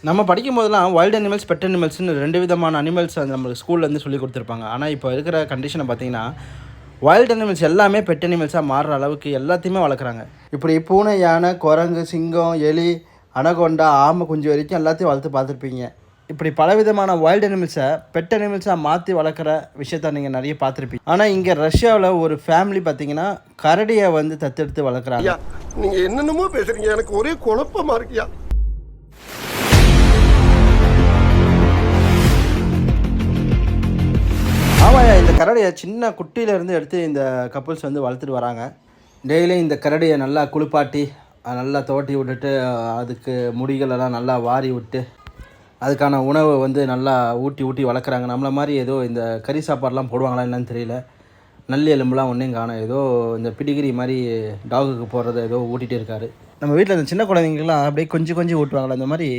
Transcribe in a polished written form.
நம்ம படிக்கும் போதெல்லாம் வைல்டு அனிமல்ஸ், பெட் அனிமல்ஸ்னு 2 விதமான அனிமல்ஸ் நம்மளுக்கு ஸ்கூல்லேருந்து சொல்லிக் கொடுத்துருப்பாங்க. ஆனால் இப்போ இருக்கிற கண்டிஷனை பார்த்தீங்கன்னா, வைல்டு அனிமல்ஸ் எல்லாமே பெட் அனிமல்ஸாக மாறுற அளவுக்கு எல்லாத்தையுமே வளர்க்குறாங்க. இப்படி பூனை, யானை, குரங்கு, சிங்கம், எலி, அனகொண்டா, ஆமை குஞ்சு வரைக்கும் எல்லாத்தையும் வளர்த்து பார்த்துருப்பீங்க. இப்படி பலவிதமான வைல்டு அனிமல்ஸை பெட் அனிமல்ஸாக மாற்றி வளர்க்குற விஷயத்த நீங்கள் நிறைய பார்த்துருப்பீங்க. ஆனால் இங்கே ரஷ்யாவில் ஒரு ஃபேமிலி பார்த்தீங்கன்னா கரடியை வந்து தத்தெடுத்து வளர்க்குறாங்க. நீங்கள் என்னென்னமோ பேசுகிறீங்க, எனக்கு ஒரே குழப்பமாக இருக்கியா. ஆமாயா, இந்த கரடியை சின்ன குட்டியிலேருந்து எடுத்து இந்த கப்புள்ஸ் வந்து வளர்த்துட்டு வராங்க. டெய்லியும் இந்த கரடியை நல்லா குளிப்பாட்டி நல்லா துவட்டி விட்டுட்டு அதுக்கு முடிகளெல்லாம் நல்லா வாரி விட்டு அதுக்கான உணவை வந்து நல்லா ஊட்டி வளர்க்குறாங்க. நம்மளை மாதிரி ஏதோ இந்த கறி சாப்பாடெலாம் போடுவாங்களா என்னன்னு தெரியல. நல்லி எலும்புலாம் ஒன்றையும் காணும். ஏதோ இந்த பிடிகிரி மாதிரி டாகுக்கு போடுறத ஏதோ ஊட்டிகிட்டே இருக்காரு. நம்ம வீட்டில் இந்த சின்ன குழந்தைங்கலாம் அப்படியே கொஞ்சம் ஊட்டுவாங்களா, அந்த மாதிரி